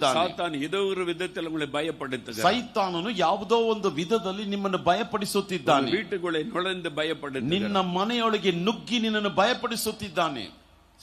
ಸುತ್ತಿದ್ದಾನೆ. ಸಾತಾನ ಏದೋ ಒಂದು ವಿಧದಲ್ಲಿ ಉங்களை ಭಯಪಡುತ್ತಾನೆ. ಸೈತಾನನು ಯಾವುದೋ ಒಂದು ವಿಧದಲ್ಲಿ ನಿಮ್ಮನ್ನು ಭಯಪಡಿಸುತ್ತಿದ್ದಾನೆ. வீட்டுக்குள்ளே நுழைந்து ಭಯಪಡುತ್ತಾನೆ. ನಿನ್ನ ಮನೆಯೊಳಗೆ ನುಗ್ಗಿ ನಿನ್ನನ್ನು ಭಯಪಡಿಸುತ್ತಿದ್ದಾನೆ.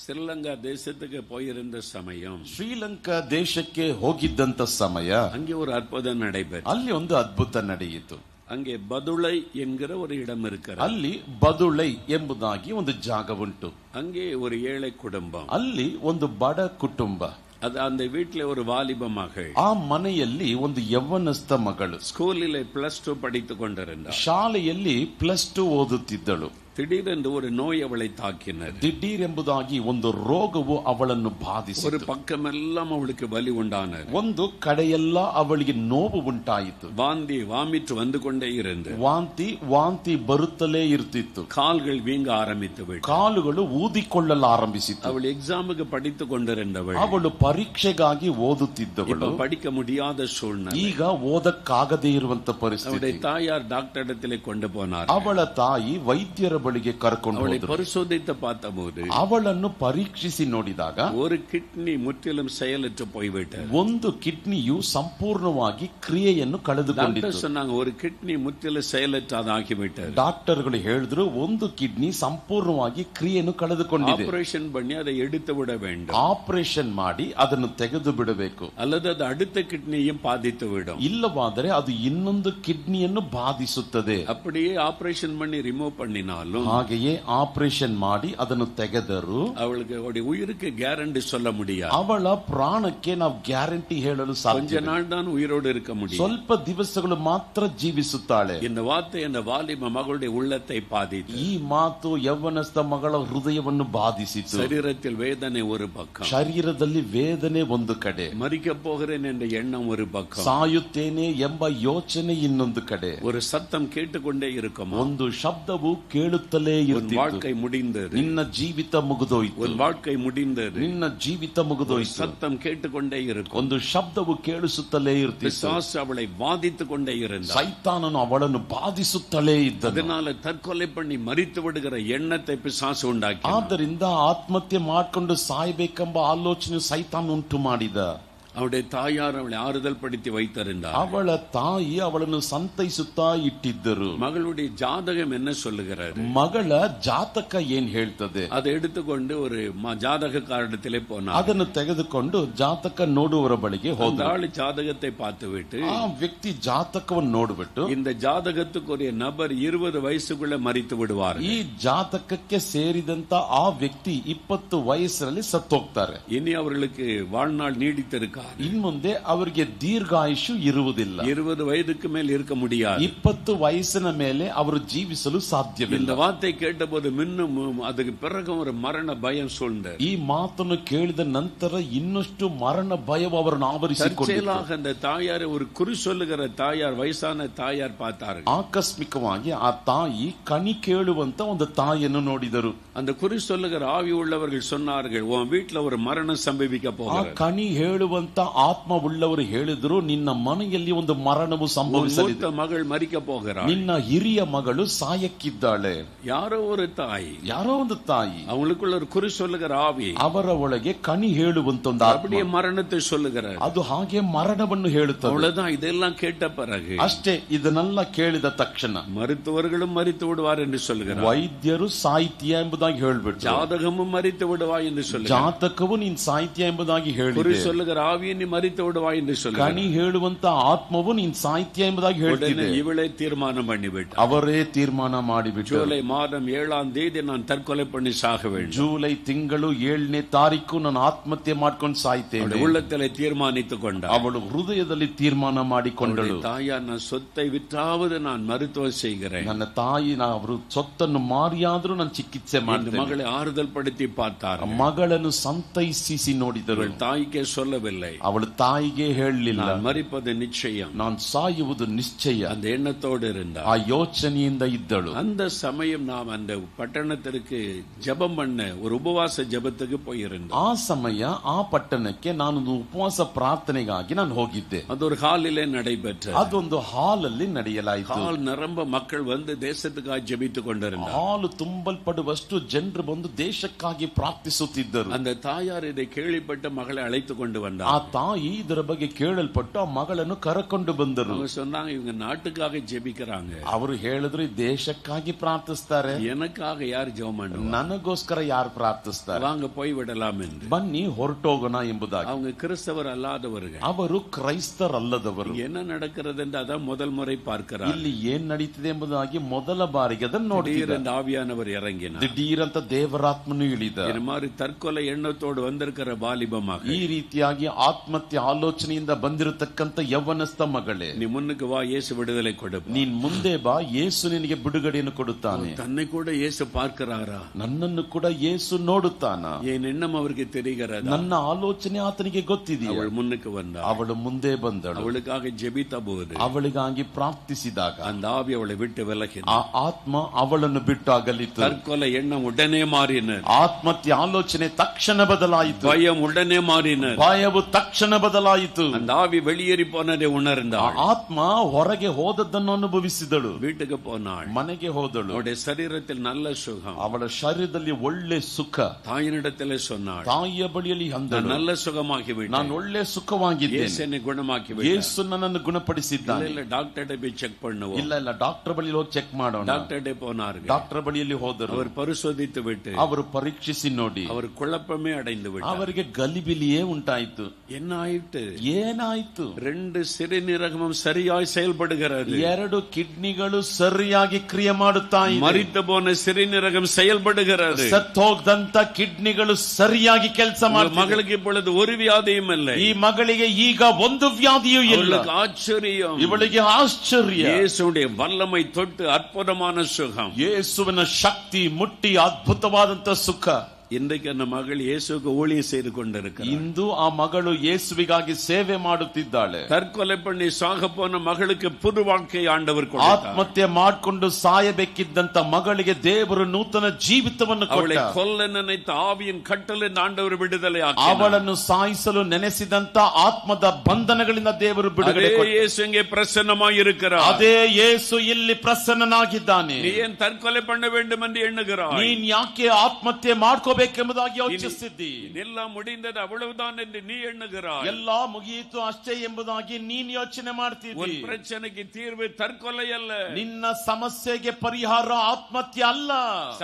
ಶ್ರೀಲಂಕಾ ದೇಶಕ್ಕೆ போயிருந்த ಸಮயம், ಶ್ರೀಲಂಕಾ ದೇಶಕ್ಕೆ ಹೋಗಿದ್ದಂತ ಸಮಯ, அங்கே ஒரு அற்புதம் நடைபெற்றது. ಅಲ್ಲಿ ಒಂದು ಅದ್ಭುತ ನಡೆಯಿತು. அங்கே பதுளை என்கிற ஒரு இடம் இருக்கிறது. ಅಲ್ಲಿ ಬದುಳೈ ಎಂಬುದಾಗಿ ಒಂದು ಜಾಗ ಉಂಟು. அங்கே ஒரு ஏழை குடும்பம், ಅಲ್ಲಿ ಒಂದು ಬಡ ಕುಟುಂಬ. அது அந்த வீட்டில் ஒரு வாலிப மகள், ಆ ಮನೆಯಲ್ಲಿ ಒಂದು ಯೌವನಸ್ಥ ಮಗಳು ஸ்கூலில் +2 படித்துக் கொண்டிருந்தார். ಶಾಲೆಯಲ್ಲಿ +2 ಓದುತ್ತಿದ್ದಳು. திடீரென்று ஒரு நோய் அவளை தாக்கினர். ದಿಢೀರೆಂಬುದಾಗಿ ಒಂದು ರೋಗವು ಅವಳನ್ನು ஒரு ಬಾಧಿಸಿತು. பக்கமெல்லாம் அவளுக்கு வலி உண்டானது. ಒಂದು ಕಡೆಯೆಲ್ಲ ಅವಳಿಗೆ ನೋವು ಉಂಟಾಯಿತು. வாமிட் வந்து கொண்டே இருந்தது. ವಾಂತಿ ಬರುತ್ತಲೇ ಇರ್ತಿತ್ತು. கால்கள் வீங்க ஆரம்பித்து விட்டது. ಕಾಲುಗಳು ಊದಿಕೊಳ್ಳಲಾರಂಭಿಸಿತು. அவள் எக்ஸாமுக்கு படித்துக் கொண்டிருந்தவள். ಅವಳು ಪರೀಕ್ಷೆಗಾಗಿ ಓದುತ್ತಿದ್ದವಳು. படிக்க முடியாத சூழ்நிலை. ಈಗ ಓದಕ್ಕಾಗದೇ ಇರುವಂತ ಪರಿಸ್ಥಿತಿ. அவளுடைய தாயார் டாக்டர் இடத்திலே கொண்டு போனார். ಅವಳ ತಾಯಿ ವೈದ್ಯರ ಬಳಿಗೆ ಕರ್ಕೊಂಡು அவளை பரிசோதித்து பார்த்தபோது, ಅವಳನ್ನು ಪರೀಕ್ಷಿಸಿ ನೋಡಿದಾಗ, ஒரு கிட்னி முற்றிலும் செயலற்று போய்விட்டது. ಒಂದು ಕಿಡ್ನಿಯು ಸಂಪೂರ್ಣವಾಗಿ ಕ್ರಿಯೆಯನ್ನು ಕಳೆದುಕೊಂಡಿತ್ತು. சொன்னாங்க, ஒரு கிட்னி முற்றிலும் செயலற்றதாகிவிட்டது. ಡಾಕ್ಟರ್ಗಳು ಹೇಳಿದ್ರು, ಒಂದು ಕಿಡ್ನಿ ಸಂಪೂರ್ಣವಾಗಿ ಕ್ರಿಯೆಯನ್ನು ಕಳೆದುಕೊಂಡಿದೆ. ஆபரேஷன் பண்ணி அதை எடுத்து விட வேண்டும். ಆಪರೇಷನ್ ಮಾಡಿ ಅದನ್ನು ತೆಗೆದು ಬಿಡಬೇಕು. அல்லது அது அடுத்த கிட்னியும் பாதித்து விடும். ಇಲ್ಲವಾದರೆ ಅದು ಇನ್ನೊಂದು ಕಿಡ್ನಿಯನ್ನು ಬಾಧಿಸುತ್ತದೆ. அப்படியே ஆபரேஷன் பண்ணி ரிமூவ் பண்ணினாலும், ಹಾಗೆಯೇ ಆಪರೇಷನ್ ಮಾಡಿ ಅದನ್ನು ತೆಗೆದರು அவளுக்கு அவளுடைய உயிருக்கு கேரண்டி சொல்ல முடியாது. ಅವಳ ಪ್ರಾಣಕ್ಕೆ ನಾವು ಗ್ಯಾರಂಟಿ ಹೇಳಲು கொஞ்ச ಸಾಧ್ಯ. நாள் தான் உயிரோடு இருக்க முடியும். ಸ್ವಲ್ಪ ದಿವಸಗಳು ಮಾತ್ರ ಜೀವಿಸುತ್ತಾಳೆ. இந்த வார்த்தை அந்த வாலிப மகளுடைய உள்ளத்தை பாதித்து, ಈ ಮಾತು ಯೌವನಸ್ಥ ಮಗಳ ಹೃದಯವನ್ನು ಬಾಧಿಸಿತು. சரீரத்தில் வேதனை ஒரு பக்கம், ಶರೀರದಲ್ಲಿ ವೇದನೆ ಒಂದು ಕಡೆ, மறிக்க போகிறேன் என்ற எண்ணம் ஒரு பக்கம், ಸಾಯುತ್ತೇನೆ ಎಂಬ ಯೋಚನೆ ಇನ್ನೊಂದು ಕಡೆ. ஒரு சத்தம் கேட்டுக்கொண்டே இருக்கும். ಒಂದು ಶಬ್ದವು ಕೇಳುತ್ತಲೇ ಇರುತ್ತಿತ್ತು. வாழ்க்கை முடிந்தது, ನಿನ್ನ ಜೀವಿತ ಮುಗಿದೋಯ್ತು. ஒரு வாழ்க்கை முடிந்தது, ನಿನ್ನ ಜೀವಿತ ಮುಗಿದೋಯ್ತು. சத்தம் கேட்டுக்கொண்டே இருக்கும். ಒಂದು ಶಬ್ದವು ಕೇಳಿಸುತ್ತಲೇ ಇರ್ತಿತ್ತು. பிசாசு அவளை வாதித்துக் கொண்டே இருந்தார். ಸೈತಾನನು ಅವಳನ್ನು ಬಾಧಿಸುತ್ತಲೇ ಇದ್ದನು. அதனால தற்கொலை பண்ணி மரித்து விடுகிற எண்ணத்தை பிசாசು ಉಂಟಾಕಿ, ಆದ್ದರಿಂದ ಆತ್ಮಹತ್ಯೆ ಮಾಡಿಕೊಂಡು ಸಾಯಬೇಕೆಂಬ ಆಲೋಚನೆ ಸೈತಾನ ಉಂಟು ಮಾಡಿದ. அவளுடைய தாயார் அவளை ஆறுதல் படுத்தி வைத்திருந்தார். ಅವಳ ತಾಯಿ ಅವಳನ್ನು ಸಂತೈಸುತ್ತಾ ಇಟ್ಟಿದ್ದರು. மகளுடைய ஜாதகம் என்ன சொல்லுகிறார்? ಮಗಳ ಜಾತಕ ಏನ್ ಹೇಳ್ತದೆ அதை எடுத்துக்கொண்டு ஒரு ஜாதக காரணத்திலே போனார். ಅದನ್ನು ತೆಗೆದುಕೊಂಡು ಜಾತಕ ನೋಡುವವರ ಬಳಿಗೆ ಹೋದ. ஆளு ஜாதகத்தை பார்த்துவிட்டு, ಆ ವ್ಯಕ್ತಿ ಜಾತಕವನ್ನು ನೋಡ್ಬಿಟ್ಟು, இந்த ஜாதகத்துக்குரிய நபர் 20 வயசுக்குள்ள மரித்து விடுவார். ಈ ಜಾತಕಕ್ಕೆ ಸೇರಿದಂತ ಆ ವ್ಯಕ್ತಿ 20 ವಯಸ್ಸರಲ್ಲಿ ಸತ್ತೋಗ್ತಾರೆ. இனி அவர்களுக்கு வாழ்நாள் நீடித்திருக்காது. ಇನ್ಮುಂದೆ ಅವರಿಗೆ ದೀರ್ಘಾಯುಷು ಇರುವುದಿಲ್ಲ. 20 வயதுக்கு மேல் இருக்க முடியாது. 20 ವಯಸ್ಸಿನ ಮೇಲೆ ಅವರು ಜೀವಿಸಲು ಸಾಧ್ಯವಿಲ್ಲ. இந்த வார்த்தை கேட்டபோது மின்னும் அதுக்கு பிறகு ஒரு மரண பயம் சூழ்ந்தது. ಈ ಮಾತನ್ನು ಕೇಳಿದ ನಂತರ ಇನ್ನಷ್ಟು ಮರಣ ಭಯವು ಅವರನ್ನು ಆವರಿಸಿಕೊಂಡಿತು. அந்த தாயாரை ஒரு குறி சொல்லுகிற தாயார், ವಯಸ್ಸಾன ತಾಯಾರ್ பார்த்தார்கள். ಆಕಸ್ಮಿಕವಾಗಿ ಆ ತಾಯಿ ಕಣಿ ಕೇಳುವಂತ ಒಂದು ತಾಯಿಯನ್ನು ನೋಡಿದರು. அந்த குறி சொல்லுகிற ஆவி உள்ளவர்கள் சொன்னார்கள், உன் வீட்டுல ஒரு மரணம் சம்பவிக்க ಆ போகிறது. ಕಣಿ ಹೇಳುವಂತ ಆತ್ಮವುಳ್ಳವರು ಹೇಳಿದ್ರು, ನಿನ್ನ ಮನೆಯಲ್ಲಿ ಒಂದು ಮರಣವು ಸಂಭವಿಸಲಿದೆ. மகள் மரிக்க போகிறாள். ನಿನ್ನ ಹಿರಿಯ ಮಗಳು ಸಾಯಕ್ಕಿದ್ದಾಳೆ. யாரோ ஒரு தாய், ಯಾರೋ ಒಂದು ತಾಯಿ, அவங்களுக்குள்ள ஒரு குறி சொல்லுகிற ஆவி ಅವರ ಒಳಗೆ ಕಣಿ ಹೇಳುವಂತ ಒಂದು அப்படியே ಆತ್ಮ, மரணத்தை சொல்லுகிறார். ಅದು ಹಾಗೆ ಮರಣವನ್ನು ಹೇಳುತ್ತದೆ. அவ்வளவுதான். இதெல்லாம் கேட்ட பிறகு ಅಷ್ಟೇ. ಇದನ್ನೆಲ್ಲ ಕೇಳಿದ ತಕ್ಷಣ மருத்துவர்களும் மரித்து விடுவார் என்று சொல்லுகிறார். ವೈದ್ಯರು ಸಾಹಿತ್ಯ ಎಂಬುದಾಗಿ ಹೇಳ್ಬಿಟ್ಟು, ஜாதகமும் மரித்து விடுவாய் என்று சொல்லுகிறார். ಜಾತಕವು ನೀನ್ ಸಾಹಿತ್ಯ ಎಂಬುದಾಗಿ குறி ಹೇಳಿದೆ. சொல்லுகிற ஆவியை நீ மரித்து விடுவாய் என்று ಕಣಿ சொல்லுகிறார். ಹೇಳುವಂತ ಆತ್ಮವು ನೀನ್ ಸಾಹಿತ್ಯ ಎಂಬುದಾಗಿ ಹೇಳ್ತಿದೆ. இவளை தீர்மானம் பண்ணிவிட்டார். ಅವರೇ ತೀರ್ಮಾನ ಮಾಡಿಬಿಟ್ಟು, ஜூலை மாதம் 7ஆம் தேதி நான் தற்கொலை பண்ணி சாக வேண்டும். ಜೂಲೈ ತಿಂಗಳು 7ನೇ ತಾರೀಕು ನಾನು ಆತ್ಮಹತ್ಯೆ ಮಾಡ್ಕೊಂಡು ಸಾಯ್ತೇನೆ. உள்ளத்திலே தீர்மானித்துக் கொண்டார். ಅವಳು ಹೃದಯದಲ್ಲಿ ತೀರ್ಮಾನ ಮಾಡಿಕೊಂಡಳು. தாயார், நான் சொத்தை விற்றாவது நான் மருத்துவம் செய்கிறேன். ನನ್ನ ತಾಯಿ, ಅವರು ಸೊತ್ತನ್ನು ಮಾರಿಯಾದ್ರೂ ನಾನು ಚಿಕಿತ್ಸೆ ಮಾಡ್ತೇನೆ. மகளை ஆறுதல் படுத்தி பார்த்தார். ಮಗಳನ್ನು ಸಂತೈಸಿಸಿ ನೋಡಿದರು. தாய்க்கே சொல்லவில்லை. ಅವಳು ತಾಯಿಗೆ ಹೇಳಲಿಲ್ಲ, நான் மரிப்பது நிச்சயம். ನಾನು ಸಾಯುವುದು ನಿಶ್ಚಯ. அந்த எண்ணத்தோடு இருந்தார். ಆ ಯೋಚನೆಯಿಂದ ಇದ್ದಳು. அந்த சமயம் நாம் அந்த பட்டணத்திற்கு ஜெபம் பண்ண ஒரு உபவாச ஜெபத்துக்கு போயிருந்தோம். ಆ ಸಮಯ ಆ ಪಟ್ಟಣಕ್ಕೆ ನಾನೊಂದು ಉಪವಾಸ ಪ್ರಾರ್ಥನೆಗಾಗಿ ನಾನು ಹೋಗಿದ್ದೆ. அது ஒரு ஹாலிலே நடைபெற்றது. ಅದೊಂದು ಹಾಲ್ ಅಲ್ಲಿ ನಡೆಯಲಾಯಿತು. ஹால் நிரம்ப மக்கள் வந்து தேசத்துக்காக ஜெபித்துக் கொண்டிருந்தார். ಹಾಲು ತುಂಬಲ್ಪಡುವಷ್ಟು ಜನರು ಬಂದು ದೇಶಕ್ಕಾಗಿ ಪ್ರಾರ್ಥಿಸುತ್ತಿದ್ದರು. அந்த தாயார் இதை கேள்விப்பட்ட மகளை அழைத்துக் கொண்டு வந்தார். ಆ ತಾಯಿ ಇದರ ಬಗ್ಗೆ ಕೇಳಲ್ಪಟ್ಟು ಆ ಮಗಳನ್ನು ಕರಕೊಂಡು ಬಂದರು. அவங்க சொன்னாங்க இவங்க நாட்டுக்காக ஜெபிக்கிறாங்க, ಅವರು ಹೇಳಿದ್ರು ದೇಶಕ್ಕಾಗಿ ಪ್ರಾರ್ಥಿಸ್ತಾರೆ, எனக்காக யார் ஜெபம் பண்ணுவாங்க, ನನಗೋಸ್ಕರ ಯಾರು ಪ್ರಾರ್ಥಿಸ್ತಾರೆ, வாங்க போய் விடலாம் என்று. ಬನ್ನಿ ಹೊರಟೋಗೋಣ ಎಂಬುದಾಗಿ. அவங்க கிறிஸ்தவர் ಅல்லாதவர்கள், ಅವರು ಕ್ರೈಸ್ತರಲ್ಲದವರು. என்ன நடக்கிறது என்று அதான் முதல் முறை பார்க்கிறார். ಇಲ್ಲಿ ಏನ್ ನಡೀತಿದೆ ಎಂಬುದಾಗಿ ಮೊದಲ ಬಾರಿಗೆ ಅದನ್ನು ನೋಡಿದ ஆவியானவர் இறங்கினார். ದಿಢೀರಂತ ದೇವರಾತ್ಮನು ಇಳಿದ. இந்த மாதிரி தற்கொலை எண்ணத்தோடு வந்திருக்கிற வாலிபமாக, ಈ ರೀತಿಯಾಗಿ ಆತ್ಮಹತ್ಯೆ ಆಲೋಚನೆಯಿಂದ ಬಂದಿರತಕ್ಕಂತ ಯೌವನಸ್ಥ ಮಗಳೇ, நீ முன்னுக்கு வா, இயேசு விடுதலை கொடுப்பார். ನೀನ್ ಮುಂದೆ ಬಾ, ಯೇಸು ನಿನಗೆ ಬಿಡುಗಡೆಯನ್ನು ಕೊಡುತ್ತಾನೆ. தன்னை கூட இயேசு பார்க்கிறாரா? ನನ್ನನ್ನು ಕೂಡ ಯೇಸು ನೋಡುತ್ತಾನ. என் எண்ணம் அவருக்கு தெரிகிறதா? ನನ್ನ ಆಲೋಚನೆ ಆತನಿಗೆ ಗೊತ್ತಿದೆಯಾ? அவள் முன்னுக்கு வந்தாள். ಅವಳು ಮುಂದೆ ಬಂದಳು. அவளுக்காக ஜெபித்த போது, ಅವಳಿಗಾಗಿ ಪ್ರಾರ್ಥಿಸಿದಾಗ அந்த ஆவி அவளை விட்டு விலகின. ಆ ಆತ್ಮ ಅವಳನ್ನು ಬಿಟ್ಟು ಅಗಲಿತು. தற்கொலை எண்ணம் உடனே மாறின. ಆತ್ಮಹತ್ಯೆ ಆಲೋಚನೆ ತಕ್ಷಣ ಬದಲಾಯಿತು. பயம் உடனே மாறின. ಭಯವು ತಕ್ಷಣ ಬದಲಾಯಿತು. அந்த ஆவி வெளியேறி போனதை உணர்ந்தாள். ಆತ್ಮ ಹೊರಗೆ ಹೋದದ್ದನ್ನು ಅನುಭವಿಸಿದಳು. வீட்டுக்கு போனாள், ಮನೆಗೆ ಹೋದಳು. அவளுடைய சரீரத்தில் நல்ல சுகம். ಅವಳ ಶರೀರದಲ್ಲಿ ಒಳ್ಳೆ ಸುಖ. தாயினிடத்திலே சொன்னாள், ತಾಯಿಯ ಬಳಿಯಲ್ಲಿ ಅಂದಳು, நல்ல சுகமாகி விட்டேன், ನಾನು ಒಳ್ಳೆ ಸುಖವಾಗಿದ್ದೇನೆ, இயேசு என்னை குணமாக்கி விட்டார். ಯೇಸು ನನ್ನನ್ನು ಗುಣಪಡಿಸಿದ್ದಾನೆ. இல்ல டாக்டர்ட்ட போய் செக் பண்ணுவோம். ಇಲ್ಲ ಡಾಕ್ಟರ್ ಬಳಿ ಹೋಗಿ ಚೆಕ್ ಮಾಡೋಣ. டாக்டர்ட்ட போனார்கள். ಡಾಕ್ಟರ್ ಬಳಿಯಲ್ಲಿ ಹೋದರು. அவர் பரிசோதித்து விட்டு ಅವರು ಪರೀಕ್ಷಿಸಿ ನೋಡಿ அவர் குழப்பமே அடைந்து விட்டார். ಅವರಿಗೆ ಗಲಿಬಿಲಿಯೇ ಉಂಟಾಯಿತು. என்ன ஆயிட்டு? ಏನಾಯ್ತು? 2 சிறுநீரகமும் சரியாய் செயல்படுகிறது. 2 ಕಿಡ್ನಿಗಳು ಸರಿಯಾಗಿ ಕ್ರಿಯೆ ಮಾಡುತ್ತಾ ಇದೆ. மரித்து போன சிறுநீரகம் செயல்படுகிறது. ಸತ್ತೋಗದಂತ ಕಿಡ್ನಿಗಳು ಸರಿಯಾಗಿ ಕೆಲಸ ಮಾಡುತ್ತಿವೆ. மகளுக்கு இப்பொழுது ஒரு வியாதியும் இல்லை. ಈ ಮಗಳಿಗೆ ಈಗ ಒಂದು ವ್ಯಾಧಿಯೂ ಇಲ್ಲ. ஆச்சரியம், ಇವಳಿಗೆ ಆಶ್ಚರ್ಯ. இயேசுடைய வல்லமை தொட்டு அற்புதமான சுகம். ಯೇಸುವಿನ ಶಕ್ತಿ ಮುಟ್ಟಿ ಅದ್ಭುತವಾದಂತ ಸುಖ. இன்றைக்கு அந்த மகள் இயேசுக்கு ஊழியம் செய்து கொண்டிருக்கிறார். ಇಂದು ಆ ಮಗಳು ಯೇಸುವಿಗಾಗಿ ಸೇವೆ ಮಾಡುತ್ತಿದ್ದಾಳೆ. தற்கொலை பண்ணி சாக போன மகளுக்கு புது வாழ்க்கை ಆಂಡவர் ಕೊಡ್ತಾನೆ. ಆತ್ಮಹತ್ಯೆ ಮಾಡಿಕೊಂಡು ಸಾಯಬೇಕಿದ್ದಂತ ಮಗಳಿಗೆ ದೇವರು ನೂತನ ಜೀವಿತವನ್ನು ಅವಳೆ ಕೊಟ್ಟ. ಕೊಲ್ಲ ನೆನೆತ ಆವಿயின் ಕಟ್ಟಲಿಂದ ಆಂಡವರು ಬಿಡುದಲೆ ಆಕಿನ. ಅವಳನ್ನು ಸಾಯಿಸಲು ನೆನೆಸಿದಂತ ಆತ್ಮದ ಬಂಧನಗಳಿಂದ ದೇವರು ಬಿಡುಗಡೆ ಕೊಟ್ಟ. ಯೇಸು இங்கே பிரசன்னமாய் இருக்கிறார். ಅದೇ ಯೇಸು ಇಲ್ಲಿ ಪ್ರಸನ್ನನಾಗಿದ್ದಾನೆ. நீ ஏன் தற்கொலை பண்ண வேண்டும் என்று எண்ணுகிறாய்? ನೀನ್ ಯಾಕೆ ಆತ್ಮಹತ್ಯೆ ಮಾಡ್ಕೋಬೇಕೆಂಬುದಾಗಿ ಯೋಚಿಸಿದ್ದಿ? ಎಲ್ಲ ಮುಡಿந்தது அவ்வளவுதான் என்று நீ எண்ணுகிறாய். ಎಲ್ಲಾ ಮುಗಿಯಿತು ಅಷ್ಟೇ ಎಂಬುದಾಗಿ ನೀನ್ ಯೋಚನೆ ಮಾಡ್ತಿದ್ದಿ. உன் பிரச்சனைக்கு தீர்வு தற்கொலை அல்ல. ನಿನ್ನ ಸಮಸ್ಯೆಗೆ ಪರಿಹಾರ ಆತ್ಮಹತ್ಯೆ ಅಲ್ಲ.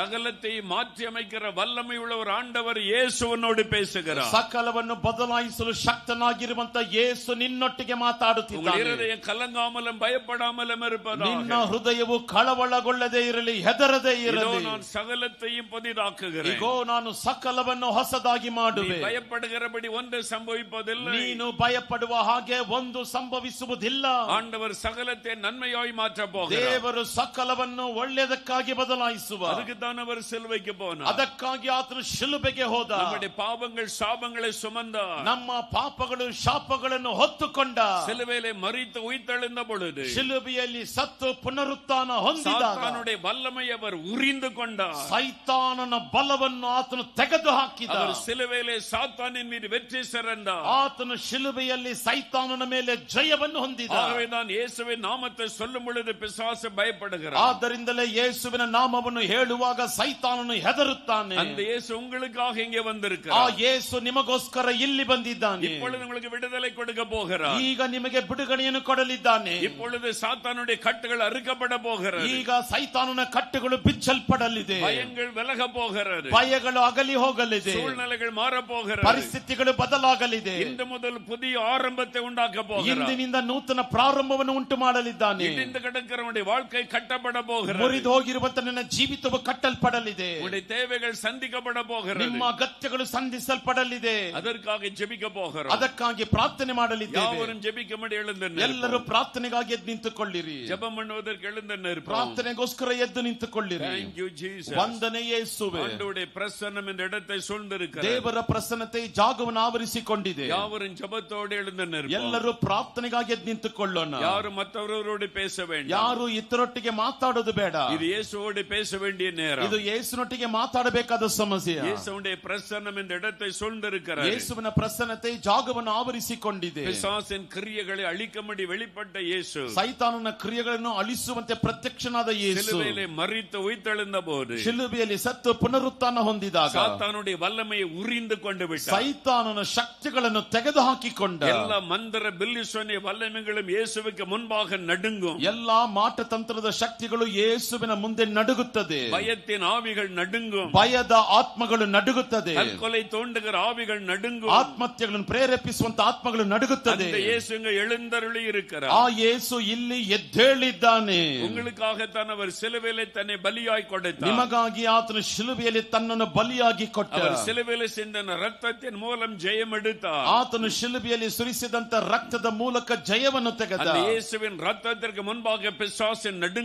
சகலத்தை மாற்றி அமைக்கிற வல்லமை உள்ளவர் ஆண்டவர் இயேசுவனோடு பேசுகிறார். ಸಕಲವನ್ನು ಬದಲಾಯಿಸಲು ಶಕ್ತನಾಗಿರುವಂತ ಯೇಸು ನಿನ್ನೊಟ್ಟಿಗೆ ಮಾತಾಡುತ್ತಿದ್ದಾನೆ. ಹೃದಯ ಕಲಂಗಾಮಲಂ ಭಯಪಡಾಮಲಂ இருப்பதாக. ನಿನ್ನ ಹೃದಯವು ಕಳವಳಗೊಳ್ಳದೆ ಇರಲಿ, ಹೆದರದೆ ಇರಲಿ. ನಾನು ಸಕಲத்தையும் புதிதாக்குகிறேன். ಇಗೋ ನಾನು ಸಕಲವನ್ನು ಹೊಸದಾಗಿ ಮಾಡುವೆ. பயப்படுகிறபடி ஒன்று ಸಂಭವಿಸುವುದಿಲ್ಲ. ನೀನು ಭಯಪಡುವ ಹಾಗೆ ಒಂದು ಸಂಭವಿಸುವುದಿಲ್ಲ. ஆண்டவர் சகலத்தை நன்மையாய் மாற்ற போகிறார். ದೇವರು ಸಕಲವನ್ನು ಒಳ್ಳೆಯದಕ್ಕಾಗಿ ಬದಲಾಯಿಸುವ. ಅದಕ್ಕೆ தான் அவர் ಸಿಲುಬೆಗೆ போனார். ಅದಕ್ಕಾಗಿ ಆತನು ಶಿಲುಬೆಗೆ ಹೋದ. நம்முடைய பாவங்கள் சாபங்களை சுமந்தார். ನಮ್ಮ ಪಾಪಗಳು ಶಾಪಗಳನ್ನು ಹೊತ್ತುಕೊಂಡ. சிலுவையிலே மரித்து உயிர்த்தெழுந்த பொழுது ಶಿಲುಬೆಯಲ್ಲಿ ಸತ್ತು ಪುನರುತ್ಥಾನ ಹೊಂದಿದಾಗ சாத்தானுடைய வல்லமை அவர் உரிந்து கொண்டார். ಸೈತಾನನ ಬಲವನ್ನು ಆತನು ತೆಗೆದು ಹಾಕಿದ. அவர் சிலுவையிலே சாத்தானின் மீது வெற்றி சிறந்தார். ಆತನು ಶಿಲುಬೆಯಲ್ಲಿ ಸೈತಾನನ ಮೇಲೆ ಜಯವನ್ನು ಹೊಂದಿದ. ஆகவே தான் இயேசுவின் நாமத்தை சொல்லும் பொழுது பிசாசு பயப்படுகிறார். ಆದ್ದರಿಂದಲೇ ಯೇಸುವಿನ ನಾಮವನ್ನು ಹೇಳುವಾಗ ಸೈತಾನನು ಹೆದರುತ್ತಾನೆ. அந்த இயேசு உங்களுக்காக இங்கே ಆ வந்திருக்கிறார். ಯೇಸು ನಿಮಗೋಸ್ಕರ ಇಲ್ಲಿ ಬಂದಿದ್ದಾನೆ. இப்பொழுது உங்களுக்கு விடுதலை கொடுக்க போகிறார். ಈಗ ನಿಮಗೆ ಬಿಡುಗಡೆಯನ್ನು ಕೊಡಲಿದ್ದಾನೆ. இப்பொழுது சாத்தானுடைய கட்டுகள் அறுக்கப்பட போகிறது. ಈಗ ಸೈತಾನನ ಕಟ್ಟುಗಳು ಬಿಚ್ಚಲ್ಪಡಲಿದೆ. பயங்கள் விலக போகிறது. ಭಯಗಳು ಅಗಲಿ ಹೋಗಲಿದೆ. சூழ்நிலைகள் மாற போகிறது. ಪರಿಸ್ಥಿತಿಗಳು ಬದಲಾಗಲಿದೆ. இந்த முதல் புதிய ஆரம்பத்தை உண்டாக்க போகிறார். ಇಂದಿನಿಂದ ನೂತನ ಪ್ರಾರಂಭವನ್ನು ಉಂಟು ಮಾಡಲಿದ್ದಾನೆ. இடிந்து கிடக்கிறவனுடைய வாழ்க்கை கட்டப்பட போகிறது. ಮುರಿದು ಹೋಗಿರುವಂತ ನನ್ನ ಜೀವಿತವು ಕಟ್ಟಲ್ಪಡಲಿದೆ. உங்களுடைய தேவைகள் சந்திக்கப்பட போகிறது. ನಿಮ್ಮ ಅಗತ್ಯಗಳು ಸಂಧಿಸಲ್ಪಡಲಿದೆ. அதற்காக ஜெபிக்க போகிறோம். ಅದಕ್ಕಾಗಿ ಪ್ರಾರ್ಥನೆ ಮಾಡಲಿದ್ದೇವೆ. யாவரும் ஜெபிக்கும்படி எழுந்து ಎಲ್ಲರೂ ಪ್ರಾರ್ಥನೆಗಾಗಿ ಎದ್ದು ನಿಂತುಕೊಳ್ಳಿರಿ. ஜெபம் பண்ணுவதற்கு எழுந்து நிற்போம். ಪ್ರಾರ್ಥನೆಗೋಸ್ಕರ ಎದ್ದು ನಿಂತುಕೊಳ್ಳಿರಿ. Thank you Jesus. ವಂದನೆ ಯೇಸುವೆ. ஆண்டவருடைய பிரசன்னம் இந்த இடத்தை சூழ்ந்திருக்கிறது. ದೇವರ ಪ್ರಸನ್ನತೆ ಜಾಗವನ್ನು ಆವರಿಸಿಕೊಂಡಿದೆ. யாவரும் ஜெபத்தோடு எழுந்து நிற்போம். ಎಲ್ಲರೂ ಪ್ರಾರ್ಥನೆಗಾಗಿ ಎದ್ದು ನಿಂತುಕೊಳ್ಳೋಣ. யாரும் மற்றவரோடு பேச வேண்டாம். ಯಾರು ಇತರೊಟ್ಟಿಗೆ ಮಾತಾಡೋದು ಬೇಡ. இது இயேசுவோடு பேச வேண்டிய நேரம். ಇದು ಯೇಸುನೊಟ್ಟಿಗೆ ಮಾತಾಡಬೇಕಾದ ಸಮಸ್ಯೆ. இயேசுவுடைய பிரசன்னம் இந்த இடத்தை சூழ்ந்திருக்கிறது. ಯೇಸುವಿನ ಪ್ರಸನ್ನತೆ ಜಾಗವನ್ನು ಆವರಿಸಿಕೊಂಡಿದೆ. பிசாசின் கிரியைகளை அழிக்கும்படி வெளிப்பட்ட இயேசு, ಸೈತಾನನ ಕ್ರಿಯೆಗಳನ್ನು ಅಳಿಸುವಂತೆ ಪ್ರತ್ಯಕ್ಷನಾದ ಯೇಸು சிலுவையிலே மரித்து உயிர்த்தெழுந்த போது ಶಿಲುಬೆಯಲ್ಲಿ ಸತ್ತು ಪುನರುತ್ಥಾನ ಹೊಂದಿದ ಮಾಡಿದಾಗ சாத்தானுடைய வல்லமையை உரிந்து கொண்டு விட்டார். ಸೈತಾನನ ಶಕ್ತಿಗಳನ್ನು ತೆಗೆದುಹಾಕಿಕೊಂಡ. எல்லா மந்திர பில்லிசோனிய வல்லமைகளும் இயேசுவுக்கு முன்பாக நடுங்கும். ಎಲ್ಲಾ ಮಾಟತಂತ್ರದ ಶಕ್ತಿಗಳು ಯೇಸುವಿನ ಮುಂದೆ ನಡುಗುತ್ತದೆ. பயத்தின் ஆவிகள் நடுங்கும். ಭಯದ ಆತ್ಮಗಳು ನಡುಗುತ್ತದೆ. தற்கொலை தூண்டுகிற ஆவிகள் நடுங்கும். ಆತ್ಮಹತ್ಯೆಗಳನ್ನು ಪ್ರೇರೇಪಿಸುವಂತ ಆತ್ಮಗಳು ನಡುಗುತ್ತದೆ. அந்த இயேசுங்க எழுந்தருளி இருக்கிறார். ಆ ಯೇಸು ಇಲ್ಲಿ ಎದ್ದೇಳಿದ್ದಾನೆ. உங்களுக்காகத்தான் அவர் சிலுவையிலே தன்னை பலியாய் கொடுத்தார். ನಿಮಗಾಗಿ ಆತನು ಶಿಲುಬೆಯಲ್ಲಿ ತನ್ನನ್ನು ಬಲಿಯಾಗಿ ಕೊಟ್ಟ. அவர் சிலுவையிலே சிந்தின ரத்தத்தின் மூலம் ஜெயம் எடுத்தார். ಆತನು ಶಿಲುಬೆಯಲ್ಲಿ ಸುರಿಸಿದಂತ ರಕ್ತದ ಮೂಲಕ ಜಯವನ್ನು ತೆಗೆದ. அந்த இயேசுவின் ரத்தத்திற்கு முன்பாக பிசாசின் நடுங்க